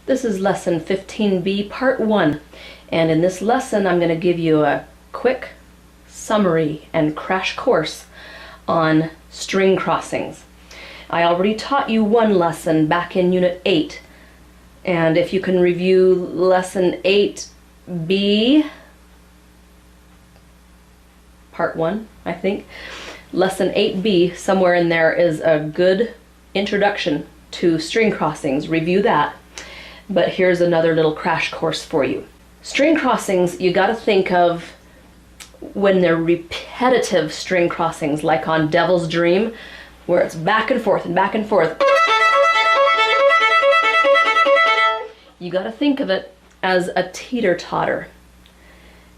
This is lesson 15B, part 1. And in this lesson, I'm going to give you a quick summary and crash course on string crossings. I already taught you one lesson back in Unit 8. And if you can review lesson 8B, part 1, I think. Lesson 8B, somewhere in there, is a good introduction to string crossings. Review that. But here's another little crash course for you. String crossings, you got to think of when they're repetitive string crossings, like on Devil's Dream, where it's back and forth and back and forth. You got to think of it as a teeter-totter.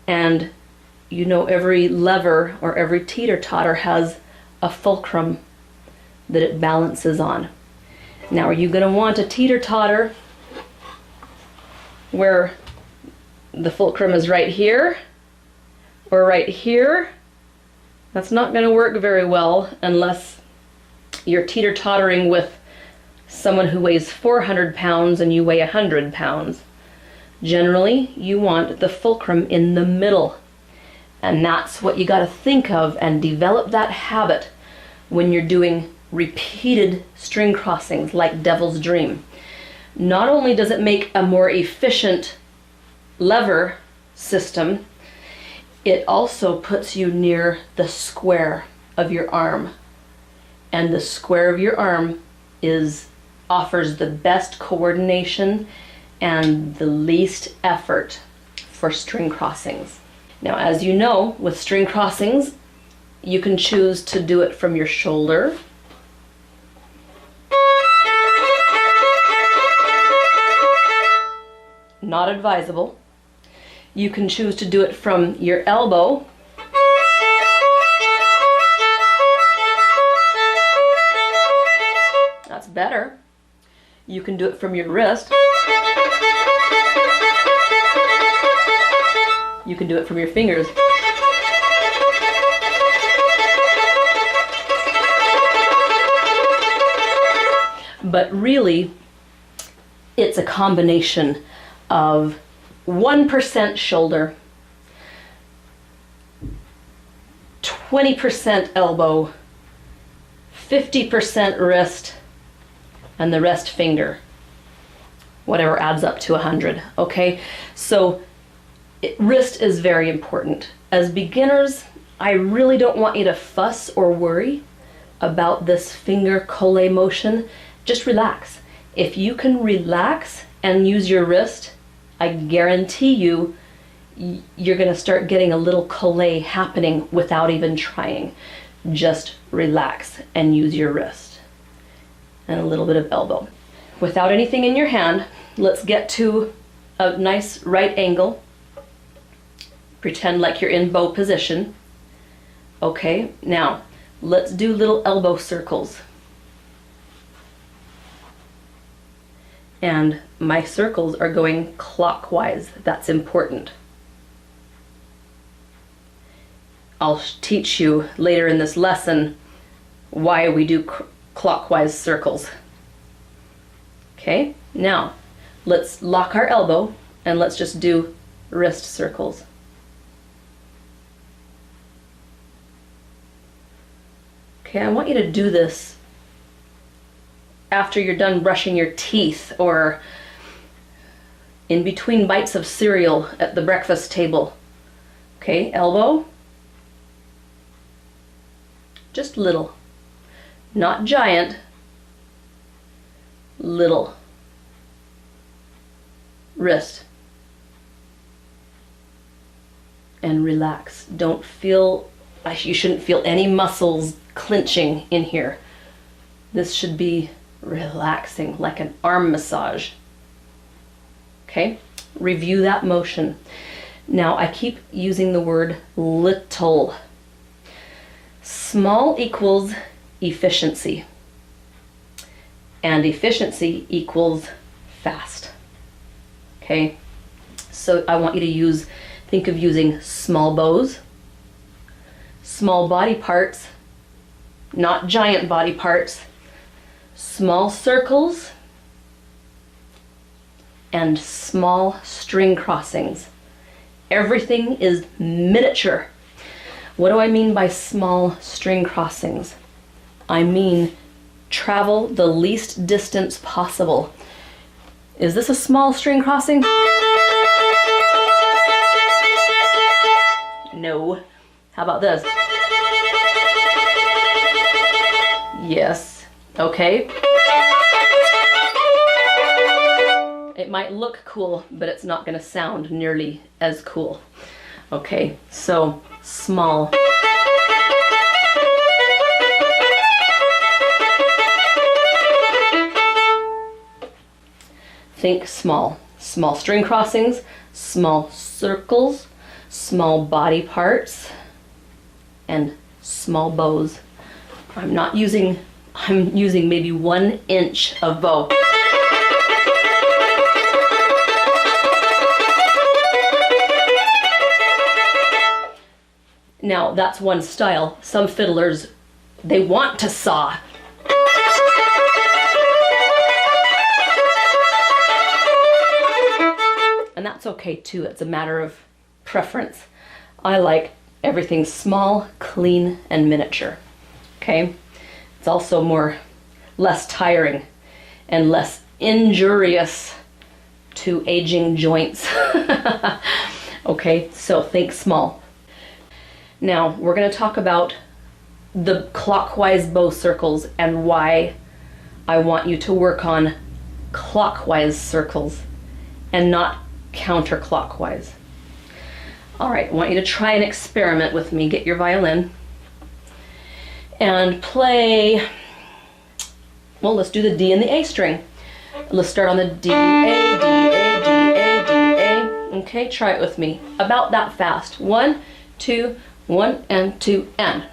And you know, every lever or every teeter-totter has a fulcrum that it balances on. Now, are you going to want a teeter-totter where the fulcrum is right here or right here? That's not going to work very well unless you're teeter-tottering with someone who weighs 400 pounds and you weigh 100 pounds. Generally, you want the fulcrum in the middle. And that's what you got to think of and develop that habit when you're doing repeated string crossings like Devil's Dream. Not only does it make a more efficient lever system, it also puts you near the square of your arm. And the square of your arm offers the best coordination and the least effort for string crossings. Now, as you know, with string crossings, you can choose to do it from your shoulder, not advisable. You can choose to do it from your elbow, that's better. You can do it from your wrist. You can do it from your fingers. But really, it's a combination of 1% shoulder, 20% elbow, 50% wrist, and the rest finger. Whatever adds up to 100, okay? So wrist is very important. As beginners, I really don't want you to fuss or worry about this finger colle motion. Just relax. If you can relax and use your wrist, I guarantee you, you're going to start getting a little colle happening without even trying. Just relax and use your wrist. And a little bit of elbow. Without anything in your hand, let's get to a nice right angle. Pretend like you're in bow position. Okay, now let's do little elbow circles. And my circles are going clockwise. That's important. I'll teach you later in this lesson why we do clockwise circles. Okay, now let's lock our elbow and let's just do wrist circles. Okay, I want you to do this after you're done brushing your teeth or in between bites of cereal at the breakfast table. Okay, elbow. Just little. Not giant. Little. Wrist. And relax. Don't feel, you shouldn't feel any muscles clenching in here. This should be relaxing, like an arm massage. Okay, review that motion. Now, I keep using the word little. Small equals efficiency, and efficiency equals fast. Okay, so I want you to think of using small bows, small body parts, not giant body parts, small circles, and small string crossings. Everything is miniature. What do I mean by small string crossings? I mean travel the least distance possible. Is this a small string crossing? No. How about this? Yes. Okay. It might look cool, but it's not going to sound nearly as cool. Okay, so small. Think small. Small string crossings, small circles, small body parts, and small bows. I'm using maybe 1 inch of bow. Now, that's one style. Some fiddlers, they want to saw. And that's okay too. It's a matter of preference. I like everything small, clean, and miniature. Okay? It's also less tiring and less injurious to aging joints. Okay, so think small. Now, we're going to talk about the clockwise bow circles and why I want you to work on clockwise circles and not counterclockwise. All right, I want you to try an experiment with me. Get your violin and play, well, let's do the D and the A string. Let's start on the D, A, D, A, D, A, D, A. Okay, try it with me. About that fast. 1, 2, 1 and 2 and.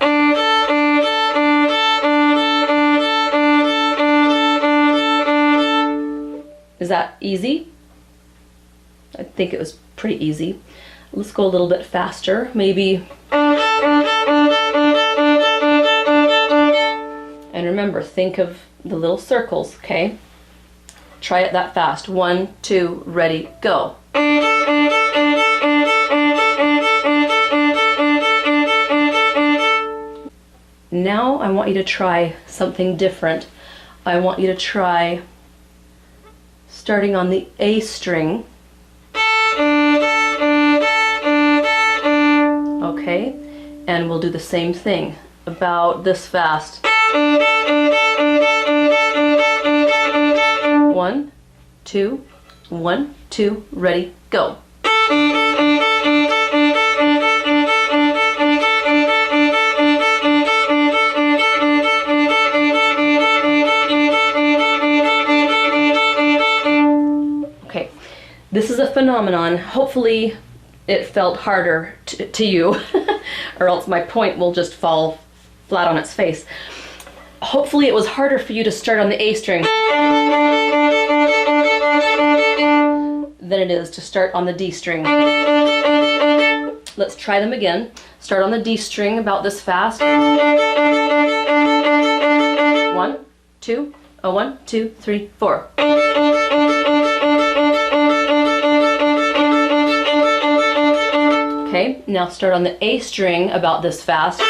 Is that easy? I think it was pretty easy. Let's go a little bit faster, maybe. And remember, think of the little circles, okay? Try it that fast. 1, 2, ready, go. Now I want you to try something different. I want you to try starting on the A string. Okay, and we'll do the same thing, about this fast. 1, 2, 1, 2, ready, go. Okay, this is a phenomenon. Hopefully it felt harder to you, or else my point will just fall flat on its face. Hopefully it was harder for you to start on the A string than it is to start on the D string. Let's try them again. Start on the D string about this fast. 1, 2, 1, 2, 3, 4. Okay, now start on the A string about this fast.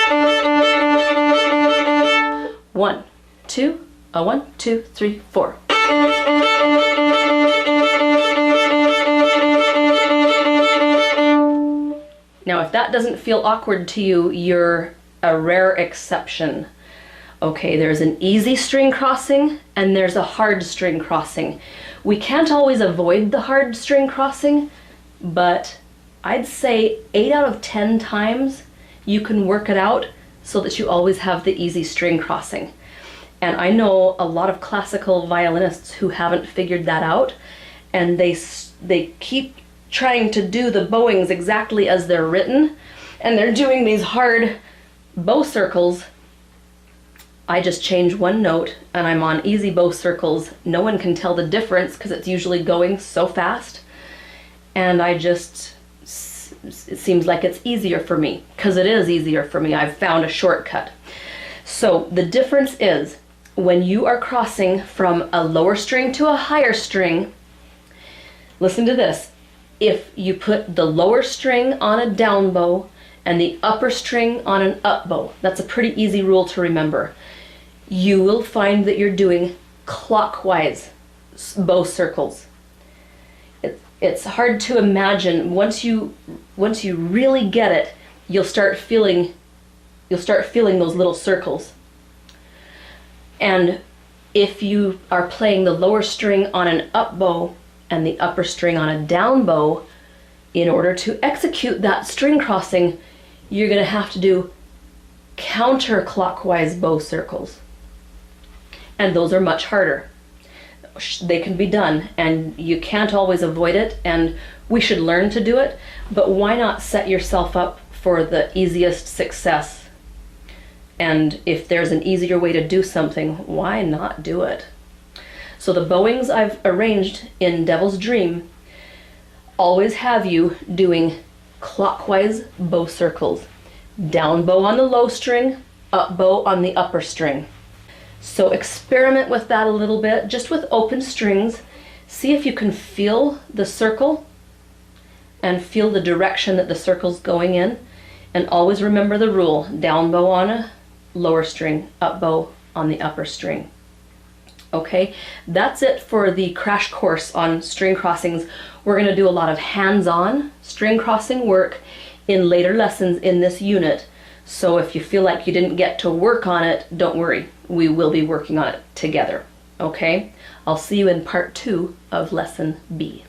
1, 2, 1, 2, 3, 4. Now, if that doesn't feel awkward to you, you're a rare exception. Okay, there's an easy string crossing and there's a hard string crossing. We can't always avoid the hard string crossing, but I'd say 8 out of 10 times you can work it out so that you always have the easy string crossing. And I know a lot of classical violinists who haven't figured that out, and they keep trying to do the bowings exactly as they're written, and they're doing these hard bow circles. I just change one note and I'm on easy bow circles. No one can tell the difference because it's usually going so fast, and it seems like it's easier for me, because it is easier for me. I've found a shortcut. So the difference is when you are crossing from a lower string to a higher string, Listen to this. If you put the lower string on a down bow and the upper string on an up bow, that's a pretty easy rule to remember. You will find that you're doing clockwise bow circles. It's hard to imagine. Once you really get it, you'll start feeling those little circles. And if you are playing the lower string on an up bow and the upper string on a down bow, in order to execute that string crossing, you're going to have to do counterclockwise bow circles. And those are much harder. They can be done, and you can't always avoid it, and we should learn to do it, but why not set yourself up for the easiest success? And if there's an easier way to do something, why not do it? So the bowings I've arranged in Devil's Dream always have you doing clockwise bow circles. Down bow on the low string, up bow on the upper string. So experiment with that a little bit, just with open strings. See if you can feel the circle and feel the direction that the circle's going in. And always remember the rule, down bow on a lower string, up bow on the upper string. Okay, that's it for the crash course on string crossings. We're going to do a lot of hands-on string crossing work in later lessons in this unit. So if you feel like you didn't get to work on it, don't worry. We will be working on it together. Okay? I'll see you in part 2 of lesson B.